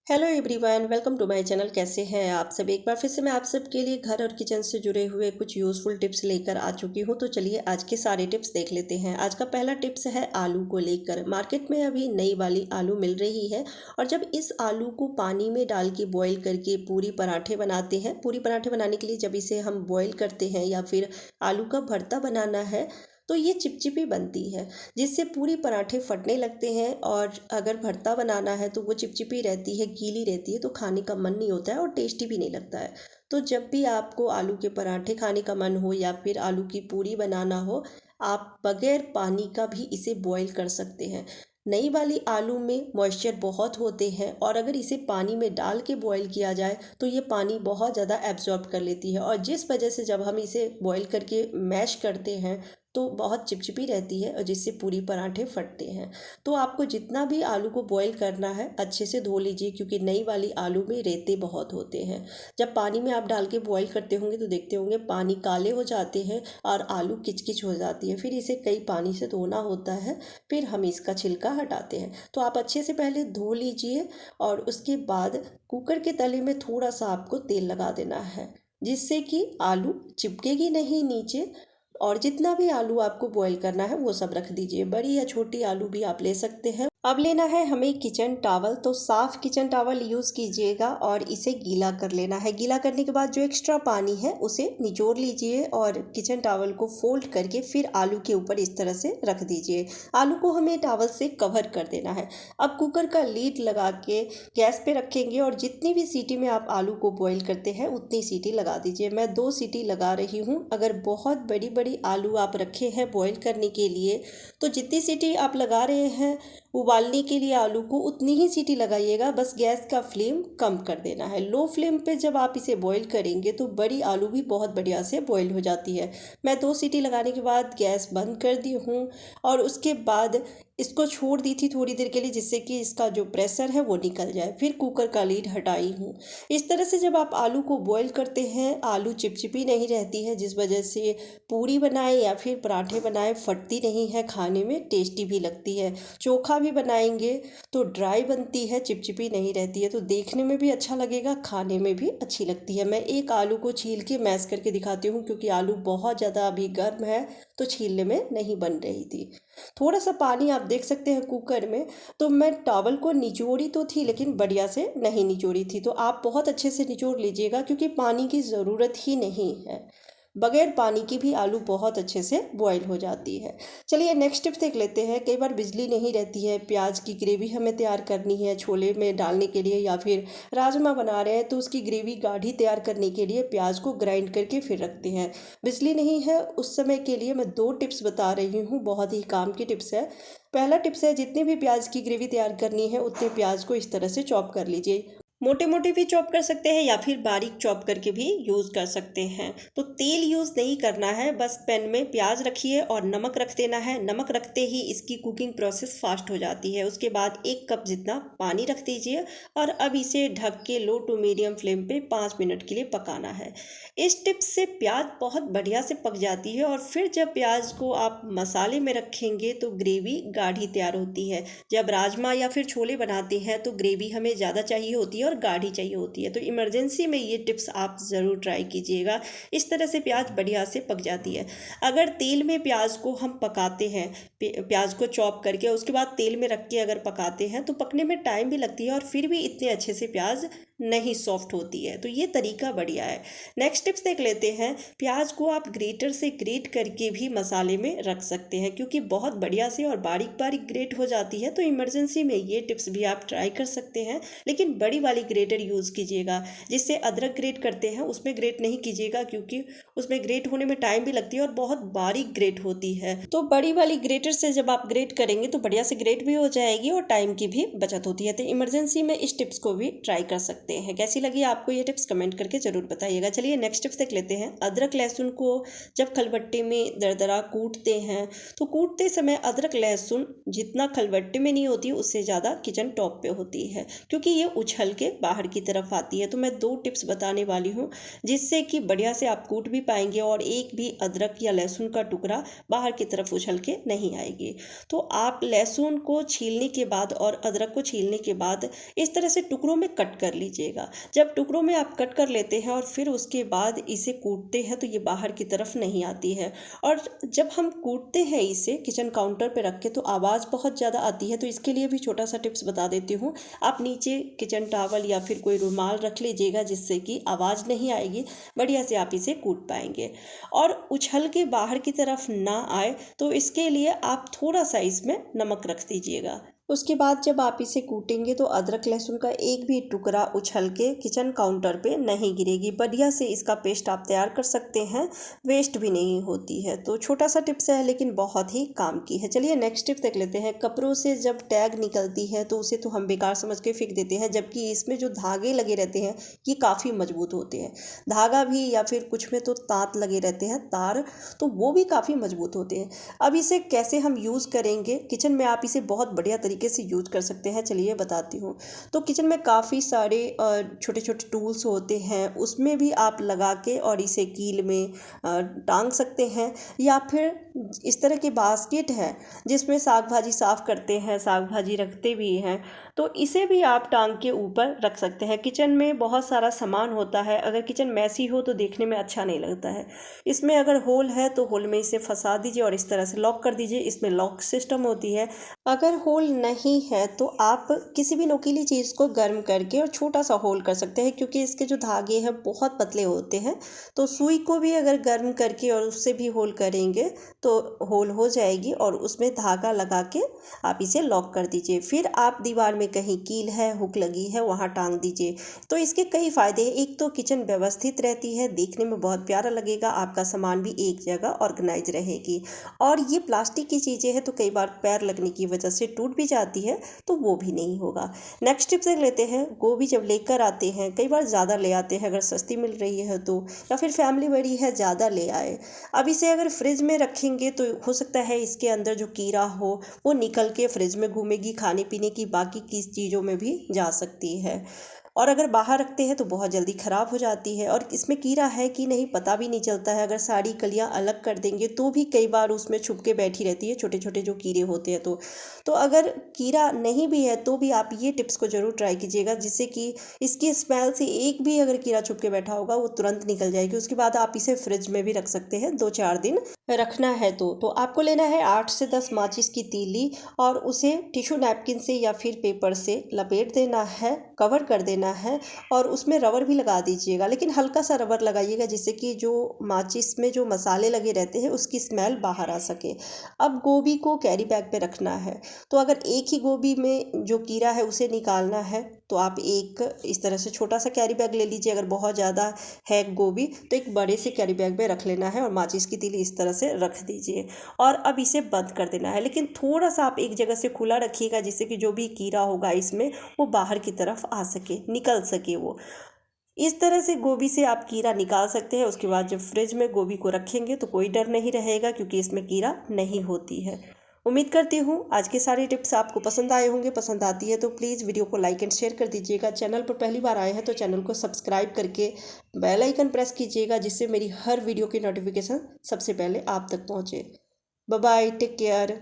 Hello everyone, welcome to my channel. कैसे हैं आप सब। एक बार फिर से मैं आप सबके लिए घर और किचन से जुड़े हुए कुछ यूज़फुल टिप्स लेकर आ चुकी हूं। तो चलिए आज के सारे टिप्स देख लेते हैं। आज का पहला टिप्स है आलू को लेकर। मार्केट में अभी नई वाली आलू मिल रही है और जब इस आलू को पानी में डाल के बॉईल करके पूरी पराठे बनाते हैं, पूरी पराठे बनाने के लिए जब इसे हम बॉईल करते हैं या फिर आलू का भरता बनाना है तो ये चिपचिपी बनती है, जिससे पूरी पराठे फटने लगते हैं। और अगर भरता बनाना है तो वो चिपचिपी रहती है, गीली रहती है, तो खाने का मन नहीं होता है और टेस्टी भी नहीं लगता है। तो जब भी आपको आलू के पराठे खाने का मन हो या फिर आलू की पूरी बनाना हो, आप बगैर पानी का भी इसे बॉईल कर सकते हैं। नई वाली आलू में मॉइस्चर बहुत होते हैं और अगर इसे पानी में डाल के बॉईल किया जाए तो ये पानी बहुत ज़्यादा एब्जॉर्ब कर लेती है, और जिस वजह से जब हम इसे बॉईल करके मैश करते हैं तो बहुत चिपचिपी रहती है और जिससे पूरी पराठे फटते हैं। तो आपको जितना भी आलू को बॉईल करना है अच्छे से धो लीजिए, क्योंकि नई वाली आलू में रेते बहुत होते हैं। जब पानी में आप डाल के बॉईल करते होंगे तो देखते होंगे पानी काले हो जाते हैं और आलू किचकिच हो जाती है। फिर इसे कई पानी से धोना होता है, फिर हम इसका छिलका हटाते हैं। तो आप अच्छे से पहले धो लीजिए और उसके बाद कुकर के तले में थोड़ा सा आपको तेल लगा देना है, जिससे कि आलू चिपकेगी नहीं नीचे। और जितना भी आलू आपको बॉईल करना है वो सब रख दीजिए। बड़ी या छोटी आलू भी आप ले सकते हैं। अब लेना है हमें किचन टॉवल। तो साफ किचन टॉवल यूज़ कीजिएगा और इसे गीला कर लेना है। गीला करने के बाद जो एक्स्ट्रा पानी है उसे निचोड़ लीजिए और किचन टॉवल को फोल्ड करके फिर आलू के ऊपर इस तरह से रख दीजिए। आलू को हमें टॉवल से कवर कर देना है। अब कुकर का लीड लगा के गैस पे रखेंगे और जितनी भी सीटी में आप आलू को बॉईल करते हैं उतनी सीटी लगा दीजिए। मैं 2 सीटी लगा रही हूँ। अगर बहुत बड़ी बड़ी आलू आप रखे हैं बॉईल करने के लिए तो जितनी सीटी आप लगा रहे हैं उबालने के लिए आलू को उतनी ही सीटी लगाइएगा। बस गैस का फ्लेम कम कर देना है। लो फ्लेम पे जब आप इसे बॉईल करेंगे तो बड़ी आलू भी बहुत बढ़िया से बॉईल हो जाती है। मैं 2 सीटी लगाने के बाद गैस बंद कर दी हूँ और उसके बाद इसको छोड़ दी थी थोड़ी देर के लिए, जिससे कि इसका जो प्रेशर है वो निकल जाए। फिर कुकर का लीड हटाई हूँ। इस तरह से जब आप आलू को बॉईल करते हैं आलू चिपचिपी नहीं रहती है, जिस वजह से पूरी बनाए या फिर पराठे बनाए फटती नहीं है, खाने में टेस्टी भी लगती है। चोखा भी बनाएंगे तो ड्राई बनती है, चिपचिपी नहीं रहती है, तो देखने में भी अच्छा लगेगा, खाने में भी अच्छी लगती है। मैं एक आलू को छील के मैश करके दिखाती हूँ, क्योंकि आलू बहुत ज़्यादा अभी गर्म है तो छीलने में नहीं बन रही थी। थोड़ा सा पानी आप देख सकते हैं कुकर में। तो मैं टॉवल को निचोड़ी तो थी लेकिन बढ़िया से नहीं निचोड़ी थी। तो आप बहुत अच्छे से निचोड़ लीजिएगा, क्योंकि पानी की ज़रूरत ही नहीं है। बगैर पानी की भी आलू बहुत अच्छे से बॉईल हो जाती है। चलिए नेक्स्ट टिप्स देख लेते हैं। कई बार बिजली नहीं रहती है, प्याज की ग्रेवी हमें तैयार करनी है छोले में डालने के लिए या फिर राजमा बना रहे हैं तो उसकी ग्रेवी गाढ़ी तैयार करने के लिए प्याज को ग्राइंड करके फिर रखते हैं। बिजली नहीं है उस समय के लिए मैं 2 टिप्स बता रही हूँ, बहुत ही काम की टिप्स है। पहला टिप्स है, जितनी भी प्याज की ग्रेवी तैयार करनी है उतने प्याज को इस तरह से चॉप कर लीजिए। मोटे मोटे भी चॉप कर सकते हैं या फिर बारीक चॉप करके भी यूज़ कर सकते हैं। तो तेल यूज़ नहीं करना है, बस पैन में प्याज रखिए और नमक रख देना है। नमक रखते ही इसकी कुकिंग प्रोसेस फास्ट हो जाती है। उसके बाद 1 कप जितना पानी रख दीजिए और अब इसे ढक के लो टू मीडियम फ्लेम पे 5 मिनट के लिए पकाना है। इस टिप्स से प्याज बहुत बढ़िया से पक जाती है और फिर जब प्याज को आप मसाले में रखेंगे तो ग्रेवी गाढ़ी तैयार होती है। जब राजमा या फिर छोले बनाते हैं तो ग्रेवी हमें ज़्यादा चाहिए होती है और गाढ़ी चाहिए होती है। तो इमरजेंसी में ये टिप्स आप ज़रूर ट्राई कीजिएगा। इस तरह से प्याज बढ़िया से पक जाती है। अगर तेल में प्याज को हम पकाते हैं, प्याज को चॉप करके उसके बाद तेल में रख के अगर पकाते हैं तो पकने में टाइम भी लगती है और फिर भी इतने अच्छे से प्याज नहीं सॉफ्ट होती है। तो ये तरीका बढ़िया है। नेक्स्ट टिप्स देख लेते हैं। प्याज को आप ग्रेटर से ग्रेट करके भी मसाले में रख सकते हैं, क्योंकि बहुत बढ़िया से और बारीक बारीक ग्रेट हो जाती है। तो इमरजेंसी में ये टिप्स भी आप ट्राई कर सकते हैं, लेकिन बड़ी वाली ग्रेटर यूज़ कीजिएगा। जिससे अदरक ग्रेट करते हैं उसमें ग्रेट नहीं कीजिएगा, क्योंकि उसमें ग्रेट होने में टाइम भी लगती है और बहुत बारीक ग्रेट होती है। तो बड़ी वाली ग्रेटर से जब आप ग्रेट करेंगे तो बढ़िया से ग्रेट भी हो जाएगी और टाइम की भी बचत होती है। तो इमरजेंसी में इस टिप्स को भी ट्राई कर सकते हैं। सकते हैं। कैसी लगी आपको ये टिप्स कमेंट करके ज़रूर बताइएगा। चलिए नेक्स्ट टिप्स देख लेते हैं। अदरक लहसुन को जब खलबट्टे में दरदरा कूटते हैं तो कूटते समय अदरक लहसुन जितना खलबट्टे में नहीं होती उससे ज़्यादा किचन टॉप पे होती है, क्योंकि ये उछल के बाहर की तरफ आती है। तो मैं 2 टिप्स बताने वाली हूँ जिससे कि बढ़िया से आप कूट भी पाएंगे और एक भी अदरक या लहसुन का टुकड़ा बाहर की तरफ उछल के नहीं आएगी। तो आप लहसुन को छीलने के बाद और अदरक को छीलने के बाद इस तरह से टुकड़ों में कट कर लीजिएगा। जब टुकड़ों में आप कट कर लेते हैं और फिर उसके बाद इसे कूटते हैं तो ये बाहर की तरफ नहीं आती है। और जब हम कूटते हैं इसे किचन काउंटर पे रख के तो आवाज़ बहुत ज़्यादा आती है। तो इसके लिए भी छोटा सा टिप्स बता देती हूँ। आप नीचे किचन टॉवल या फिर कोई रुमाल रख लीजिएगा जिससे कि आवाज़ नहीं आएगी, बढ़िया से आप इसे कूट पाएंगे। और उछल के बाहर की तरफ ना आए तो इसके लिए आप थोड़ा सा इसमें नमक रख दीजिएगा। उसके बाद जब आप इसे कूटेंगे तो अदरक लहसुन का एक भी टुकड़ा उछल के किचन काउंटर पे नहीं गिरेगी। बढ़िया से इसका पेस्ट आप तैयार कर सकते हैं, वेस्ट भी नहीं होती है। तो छोटा सा टिप्स है लेकिन बहुत ही काम की है। चलिए नेक्स्ट टिप देख लेते हैं। कपड़ों से जब टैग निकलती है तो उसे तो हम बेकार समझ के फेंक देते हैं, जबकि इसमें जो धागे लगे रहते हैं ये काफ़ी मजबूत होते हैं। धागा भी या फिर कुछ में तो तात लगे रहते हैं, तार, तो वो भी काफ़ी मजबूत होते हैं। अब इसे कैसे हम यूज़ करेंगे किचन में, आप इसे बहुत बढ़िया तरीके से यूज कर सकते हैं। चलिए बताती हूँ। तो किचन में काफ़ी सारे छोटे छोटे टूल्स होते हैं, उसमें भी आप लगा के और इसे कील में टांग सकते हैं। या फिर इस तरह के बास्केट है जिसमें साग भाजी साफ़ करते हैं, साग भाजी रखते भी हैं, तो इसे भी आप टांग के ऊपर रख सकते हैं। किचन में बहुत सारा सामान होता है, अगर किचन मैसी हो तो देखने में अच्छा नहीं लगता है। इसमें अगर होल है तो होल में इसे फंसा दीजिए और इस तरह से लॉक कर दीजिए। इसमें लॉक सिस्टम होती है। अगर होल नहीं है तो आप किसी भी नुकीली चीज़ को गर्म करके और छोटा सा होल कर सकते हैं, क्योंकि इसके जो धागे हैं बहुत पतले होते हैं। तो सुई को भी अगर गर्म करके और उससे भी होल करेंगे तो होल हो जाएगी और उसमें धागा लगा के आप इसे लॉक कर दीजिए। फिर आप दीवार में कहीं कील है, हुक लगी है, वहाँ टांग दीजिए। तो इसके कई फ़ायदे हैं। एक तो किचन व्यवस्थित रहती है, देखने में बहुत प्यारा लगेगा, आपका सामान भी एक जगह ऑर्गेनाइज रहेगी। और ये प्लास्टिक की चीज़ें हैं तो कई बार पैर लगने की वजह से टूट भी जाती है, तो वो भी नहीं होगा। नेक्स्ट टिप देख लेते हैं। गोभी जब लेकर आते हैं, कई बार ज़्यादा ले आते हैं, अगर सस्ती मिल रही है तो, या फिर फैमिली बड़ी है ज़्यादा ले आए। अब इसे अगर फ्रिज में रखेंगे तो हो सकता है इसके अंदर जो कीड़ा हो वो निकल के फ्रिज में घूमेगी, खाने पीने की बाकी की चीज़ों में भी जा सकती है। और अगर बाहर रखते हैं तो बहुत जल्दी ख़राब हो जाती है और इसमें कीड़ा है कि नहीं पता भी नहीं चलता है। अगर सारी कलियां अलग कर देंगे तो भी कई बार उसमें छुप के बैठी रहती है, छोटे छोटे जो कीड़े होते हैं। तो अगर कीड़ा नहीं भी है तो भी आप ये टिप्स को ज़रूर ट्राई कीजिएगा, जिससे कि इसकी स्मेल से एक भी अगर कीड़ा छुप के बैठा होगा वो तुरंत निकल जाएगी। उसके बाद आप इसे फ्रिज में भी रख सकते हैं, 2-4 दिन रखना है तो आपको लेना है 8 से 10 माचिस की तीली और उसे टिश्यू नैपकिन से या फिर पेपर से लपेट देना है, कवर कर देना है और उसमें रबर भी लगा दीजिएगा, लेकिन हल्का सा रबर लगाइएगा जिससे कि जो माचिस में जो मसाले लगे रहते हैं उसकी स्मेल बाहर आ सके। अब गोभी को कैरी बैग पे रखना है, तो अगर एक ही गोभी में जो कीड़ा है उसे निकालना है तो आप एक इस तरह से छोटा सा कैरी बैग ले लीजिए। अगर बहुत ज़्यादा है गोभी तो एक बड़े से कैरी बैग में रख लेना है और माचिस की तीली इस तरह से रख दीजिए और अब इसे बंद कर देना है। लेकिन थोड़ा सा आप एक जगह से खुला रखिएगा जिससे कि जो भी कीड़ा होगा इसमें वो बाहर की तरफ आ सके, निकल सके वो। इस तरह से गोभी से आप कीड़ा निकाल सकते हैं। उसके बाद जब फ्रिज में गोभी को रखेंगे तो कोई डर नहीं रहेगा क्योंकि इसमें कीड़ा नहीं होती है। उम्मीद करती हूँ आज के सारे टिप्स आपको पसंद आए होंगे। पसंद आती है तो प्लीज़ वीडियो को लाइक एंड शेयर कर दीजिएगा। चैनल पर पहली बार आए हैं तो चैनल को सब्सक्राइब करके बेल आइकन प्रेस कीजिएगा, जिससे मेरी हर वीडियो की नोटिफिकेशन सबसे पहले आप तक पहुँचे। Bye bye, take care.